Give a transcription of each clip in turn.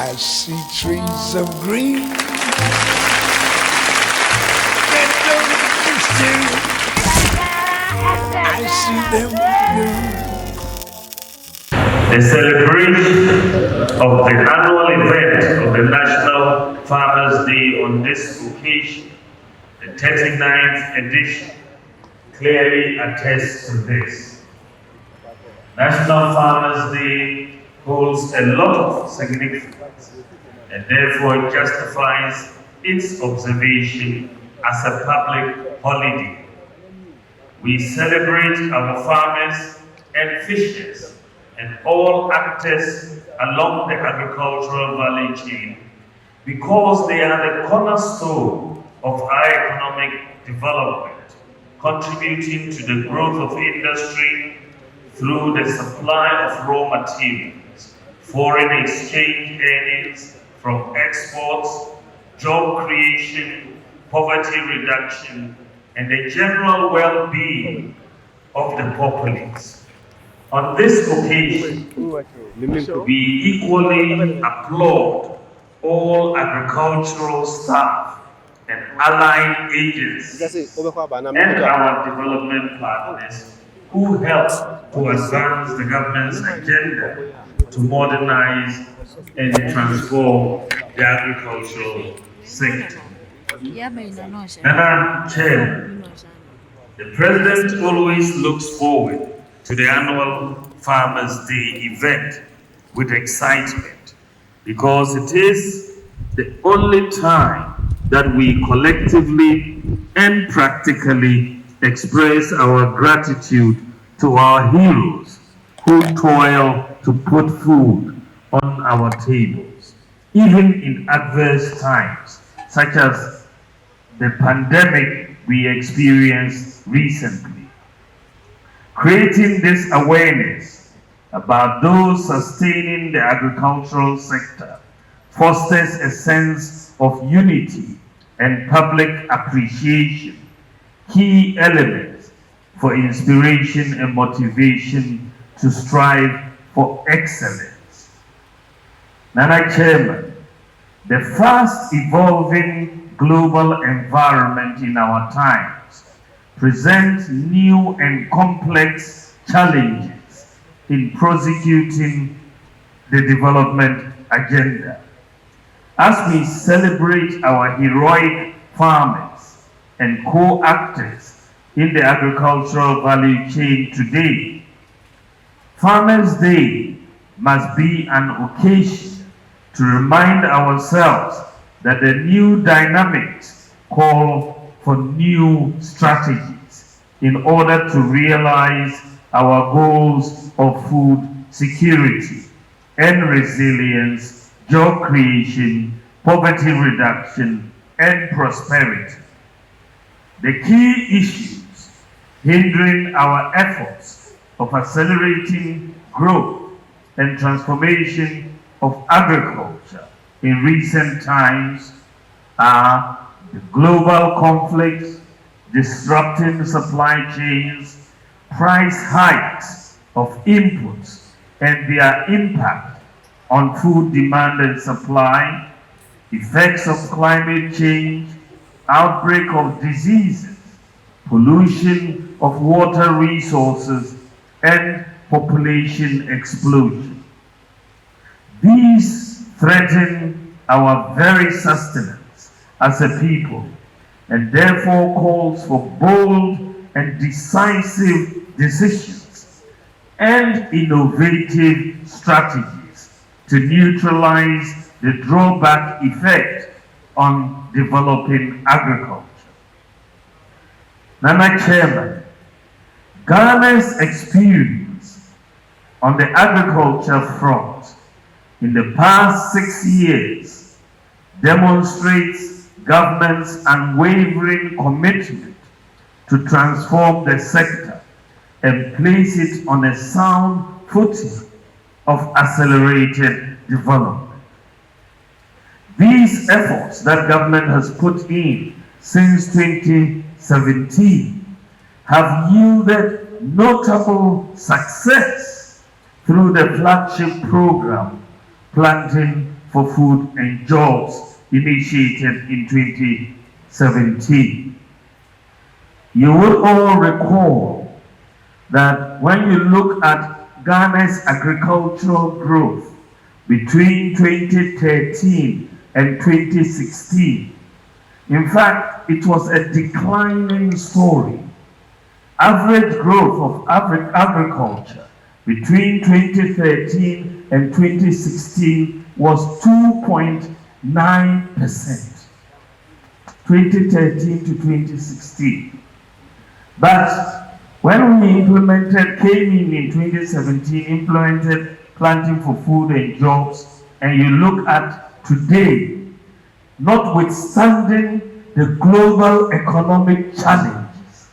I see trees of green that don't exist. I see them blue. The celebration of the annual event of the National Farmers Day on this occasion, the 39th edition, clearly attests to this. National Farmers Day holds a lot of significance and therefore justifies its observation as a public holiday. We celebrate our farmers and fishers and all actors along the agricultural value chain because they are the cornerstone of our economic development, contributing to the growth of industry through the supply of raw materials, foreign exchange earnings from exports, job creation, poverty reduction, and the general well-being of the populace. On this occasion, we equally applaud all agricultural staff and allied agencies and our development partners who help to advance the government's agenda to modernize and transform the agricultural sector. Madam Chair, the President always looks forward to the annual Farmers' Day event with excitement because it is the only time that we collectively and practically express our gratitude to our heroes who toil to put food on our tables, even in adverse times, such as the pandemic we experienced recently. Creating this awareness about those sustaining the agricultural sector fosters a sense of unity and public appreciation, key elements for inspiration and motivation to strive for excellence. Madam Chairman, the fast evolving global environment in our times presents new and complex challenges in prosecuting the development agenda. As we celebrate our heroic farmers and co-actors in the agricultural value chain today, Farmers' Day must be an occasion to remind ourselves that the new dynamics call for new strategies in order to realize our goals of food security and resilience, job creation, poverty reduction, and prosperity. The key issues hindering our efforts of accelerating growth and transformation of agriculture in recent times are the global conflicts, disrupting supply chains, price hikes of inputs and their impact on food demand and supply, effects of climate change, outbreak of diseases, pollution of water resources, and population explosion. These threaten our very sustenance as a people, and therefore calls for bold and decisive decisions and innovative strategies to neutralize the drawback effect on developing agriculture. Madam Chairman, Ghana's experience on the agriculture front in the past 6 years demonstrates government's unwavering commitment to transform the sector and place it on a sound footing of accelerated development. These efforts that government has put in since 2017 have yielded notable success through the flagship program, Planting for Food and Jobs initiated in 2017. You will all recall that when you look at Ghana's agricultural growth between 2013 and 2016, in fact, it was a declining story. Average growth of agriculture between 2013 and 2016 was 2.9%. 2013 to 2016. But when we came in 2017, implemented Planting for Food and Jobs, and you look at today, notwithstanding the global economic challenges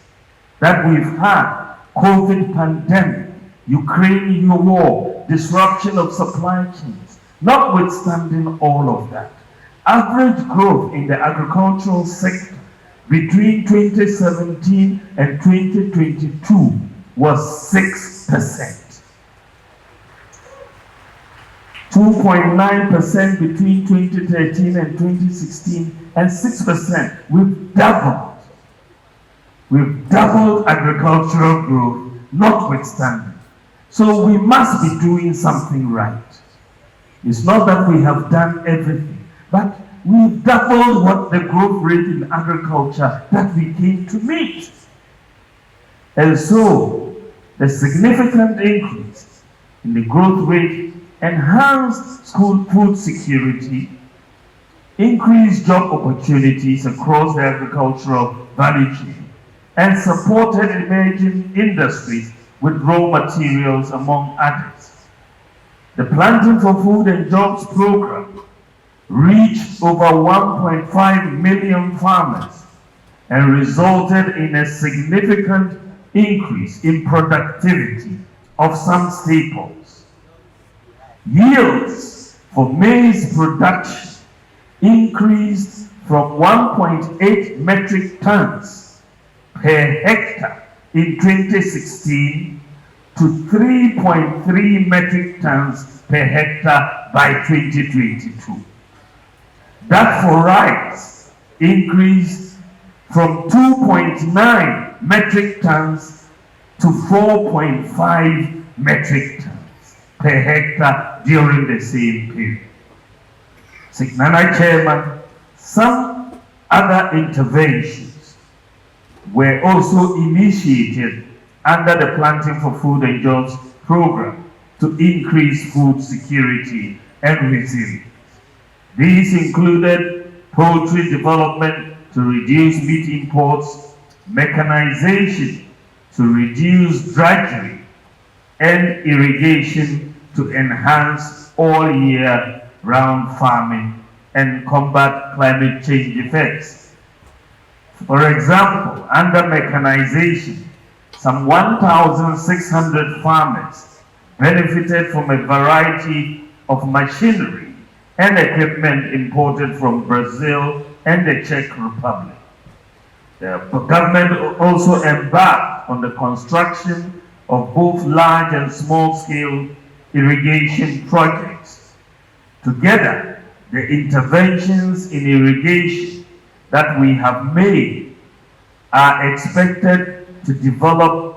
that we've had, COVID pandemic, Ukraine war, disruption of supply chains, notwithstanding all of that, average growth in the agricultural sector between 2017 and 2022 was 6%. 2.9% between 2013 and 2016, and 6%. We've doubled agricultural growth, notwithstanding. So we must be doing something right. It's not that we have done everything, but we've doubled what the growth rate in agriculture that we came to meet. And so, the significant increase in the growth rate enhanced school food security, increased job opportunities across the agricultural value chain, and supported emerging industries with raw materials, among others. The Planting for Food and Jobs program reached over 1.5 million farmers and resulted in a significant increase in productivity of some staples. Yields for maize production increased from 1.8 metric tons per hectare in 2016 to 3.3 metric tons per hectare by 2022. That for rice increased from 2.9 metric tons to 4.5 metric tons per hectare during the same period. Signana Chairman, some other interventions were also initiated under the Planting for Food and Jobs program to increase food security and resilience. These included poultry development to reduce meat imports, mechanization to reduce drudgery, and irrigation to enhance all-year-round farming and combat climate change effects. For example, under mechanization, some 1,600 farmers benefited from a variety of machinery and equipment imported from Brazil and the Czech Republic. The government also embarked on the construction of both large and small-scale irrigation projects. Together, the interventions in irrigation that we have made are expected to develop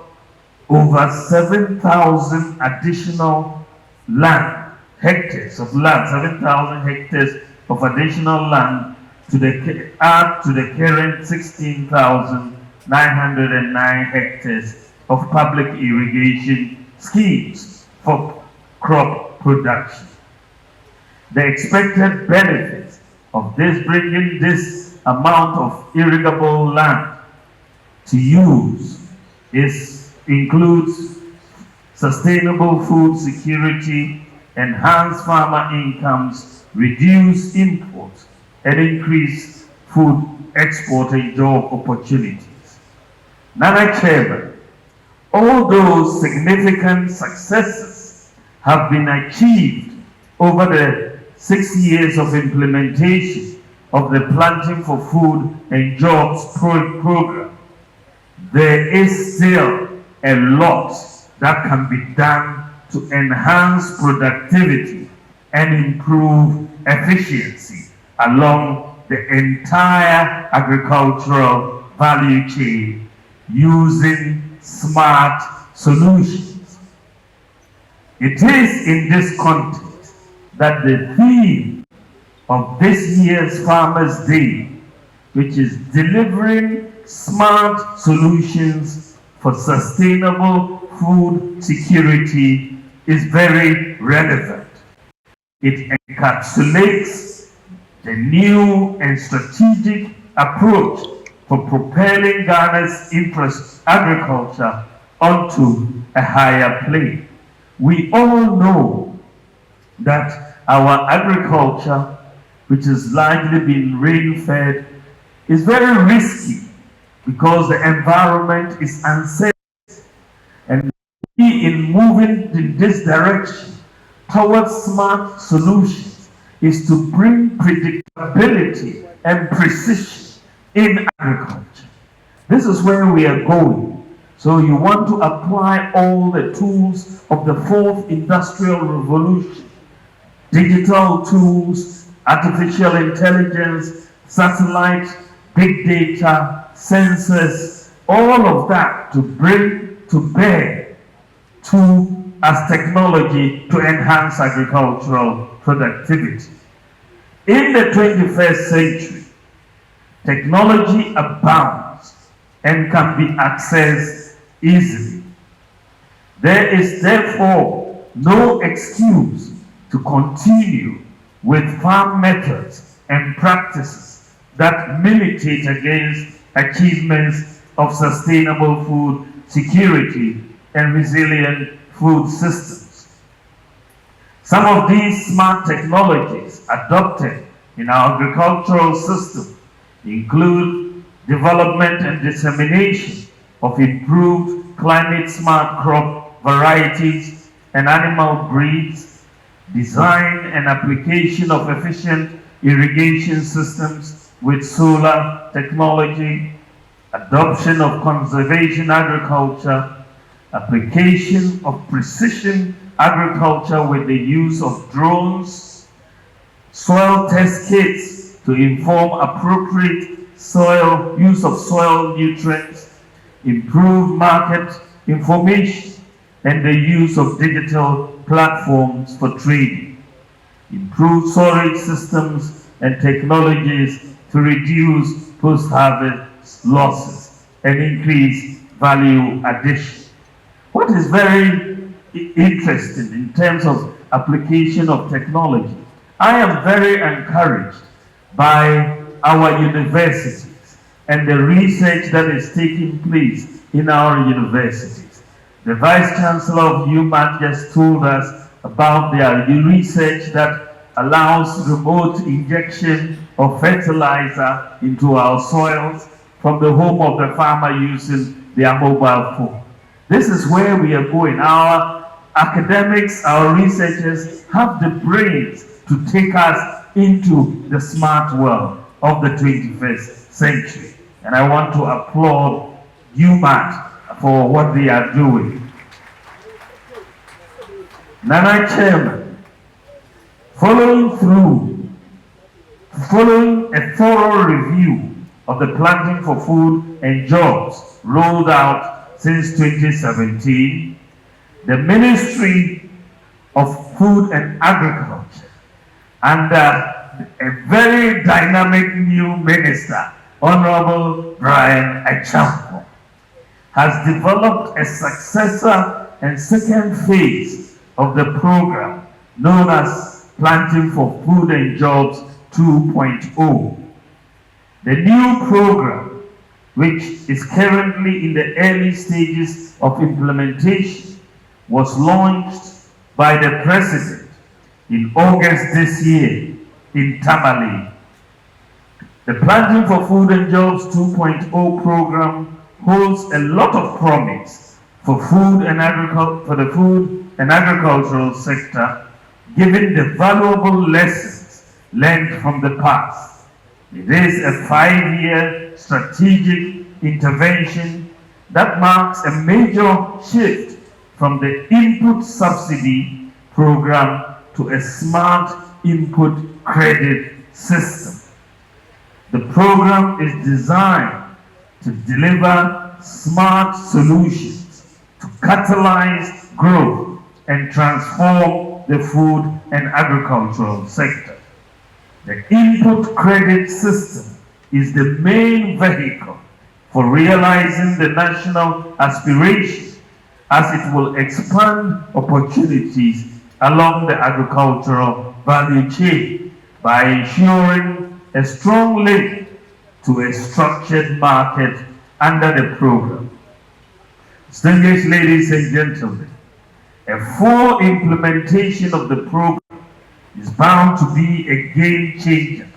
over 7,000 additional hectares of additional land to the current 16,909 hectares of public irrigation schemes for crop production. The expected benefits of bringing this amount of irrigable land to use includes sustainable food security, enhanced farmer incomes, reduce imports, and increase food export and job opportunities. Nana Chairman, all those significant successes have been achieved over the 6 years of implementation of the Planting for Food and Jobs program. There is still a lot that can be done to enhance productivity and improve efficiency along the entire agricultural value chain using smart solutions. It is in this context that the theme of this year's Farmers' Day, which is delivering smart solutions for sustainable food security, is very relevant. It encapsulates the new and strategic approach for propelling Ghana's agriculture onto a higher plane. We all know that our agriculture, which has largely been rain-fed, is very risky because the environment is unsafe. And in moving in this direction towards smart solutions is to bring predictability and precision in agriculture. This is where we are going. So you want to apply all the tools of the fourth industrial revolution, digital tools, artificial intelligence, satellite, big data, sensors, all of that to bring to bear as technology to enhance agricultural productivity. In the 21st century, technology abounds and can be accessed easily. There is therefore no excuse to continue with farm methods and practices that militate against achievements of sustainable food security and resilient food systems. Some of these smart technologies adopted in our agricultural system include development and dissemination of improved climate-smart crop varieties and animal breeds, design and application of efficient irrigation systems with solar technology, adoption of conservation agriculture, application of precision agriculture with the use of drones, soil test kits to inform appropriate use of soil nutrients, improved market information, and the use of digital platforms for trading, improved storage systems and technologies to reduce post-harvest losses and increase value addition. What is very interesting in terms of application of technology, I am very encouraged by our universities and the research that is taking place in our universities. The Vice Chancellor of UMAT just told us about their research that allows remote injection of fertilizer into our soils from the home of the farmer using their mobile phone. This is where we are going. Our academics, our researchers have the brains to take us into the smart world of the 21st century. And I want to applaud UMAT for what they are doing. Nana Chairman, following a thorough review of the Planting for Food and Jobs rolled out since 2017, the Ministry of Food and Agriculture, under a very dynamic new minister, Honorable Brian Achampo, has developed a successor and second phase of the program known as Planting for Food and Jobs 2.0. The new program, which is currently in the early stages of implementation, was launched by the President in August this year in Tamale. The Planting for Food and Jobs 2.0 program holds a lot of promise for the food and agricultural sector, given the valuable lessons learned from the past. It is a 5-year strategic intervention that marks a major shift from the input subsidy program to a smart input credit system. The program is designed to deliver smart solutions to catalyze growth and transform the food and agricultural sector. The input credit system is the main vehicle for realizing the national aspiration, as it will expand opportunities along the agricultural value chain by ensuring a strong link to a structured market under the program. Distinguished ladies and gentlemen, a full implementation of the program is bound to be a game changer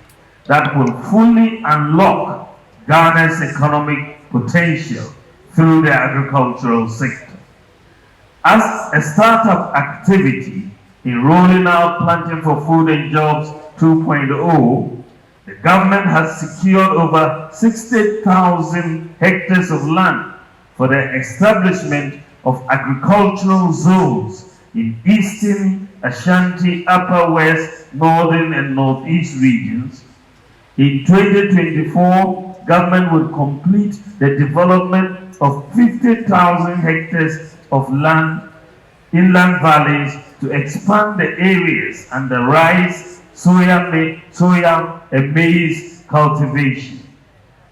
that will fully unlock Ghana's economic potential through the agricultural sector. As a startup activity in rolling out Planting for Food and Jobs 2.0, the government has secured over 60,000 hectares of land for the establishment of agricultural zones in Eastern, Ashanti, Upper West, Northern and Northeast regions. In 2024, government will complete the development of 50,000 hectares of land, inland valleys, to expand the areas under rice, soya and maize cultivation.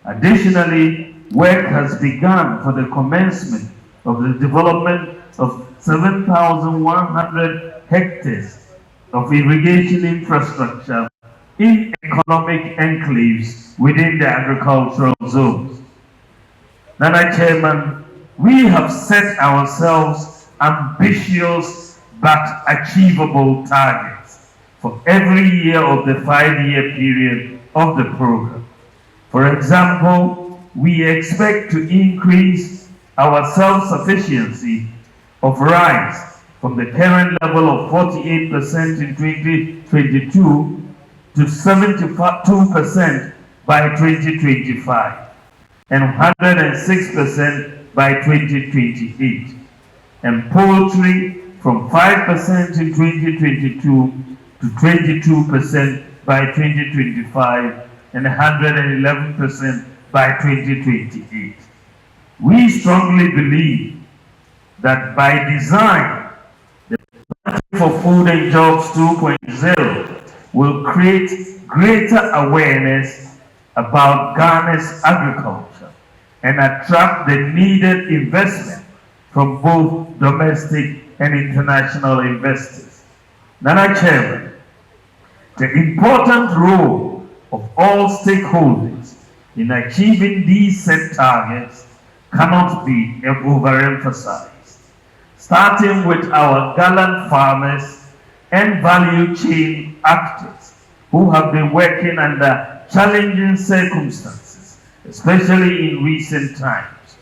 Additionally, work has begun for the commencement of the development of 7,100 hectares of irrigation infrastructure in economic enclaves within the agricultural zones. Nana Chairman, we have set ourselves ambitious but achievable targets for every year of the 5-year period of the program. For example, we expect to increase our self-sufficiency of rice from the current level of 48% in 2022 to 72% by 2025 and 106% by 2028, and poultry from 5% in 2022 to 22% by 2025 and 111% by 2028. We strongly believe that by design, the Planting for Food and Jobs 2.0 will create greater awareness about Ghana's agriculture and attract the needed investment from both domestic and international investors. Nana Chairman, the important role of all stakeholders in achieving these set targets cannot be overemphasized, starting with our gallant farmers and value chain actors who have been working under challenging circumstances, especially in recent times.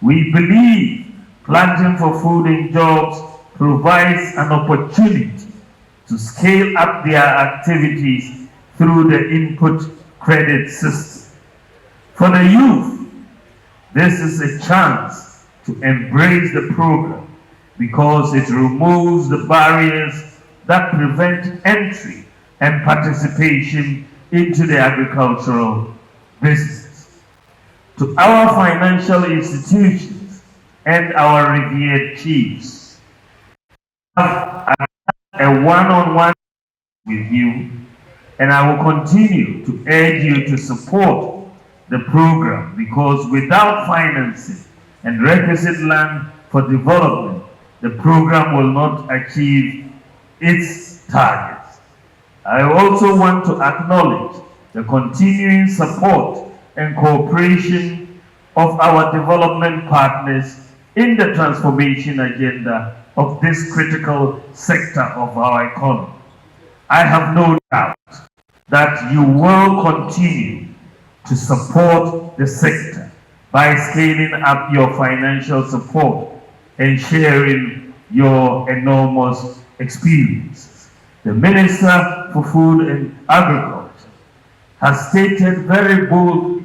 We believe Planting for Food and Jobs provides an opportunity to scale up their activities through the input credit system. For the youth, this is a chance to embrace the program because it removes the barriers that prevent entry and participation into the agricultural business. To our financial institutions and our revered chiefs, I have a one-on-one with you, and I will continue to urge you to support the program, because without financing and requisite land for development, the program will not achieve its targets. I also want to acknowledge the continuing support and cooperation of our development partners in the transformation agenda of this critical sector of our economy. I have no doubt that you will continue to support the sector by scaling up your financial support and sharing your enormous experiences. The Minister for Food and Agriculture has stated very boldly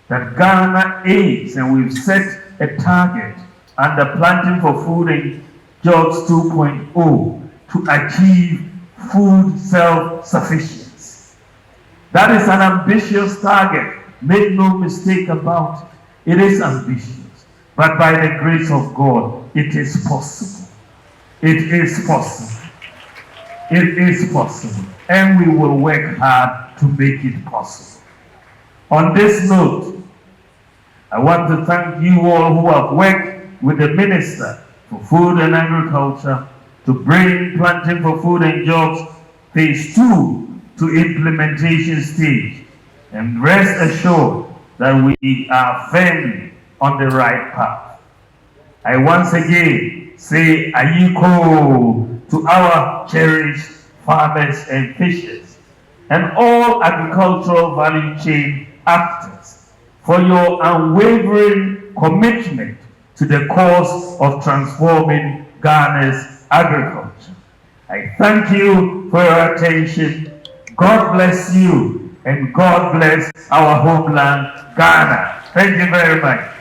that Ghana aims, and we've set a target under Planting for Food and Jobs 2.0 to achieve food self-sufficiency. That is an ambitious target. Make no mistake about it. It is ambitious. But by the grace of God, it is possible. It is possible. It is possible. And we will work hard to make it possible. On this note, I want to thank you all who have worked with the Minister for Food and Agriculture to bring Planting for Food and Jobs Phase 2 to implementation stage. And rest assured that we are firmly on the right path. I once again say Ayiko to our cherished farmers and fishers and all agricultural value chain actors for your unwavering commitment to the cause of transforming Ghana's agriculture. I thank you for your attention. God bless you and God bless our homeland, Ghana. Thank you very much.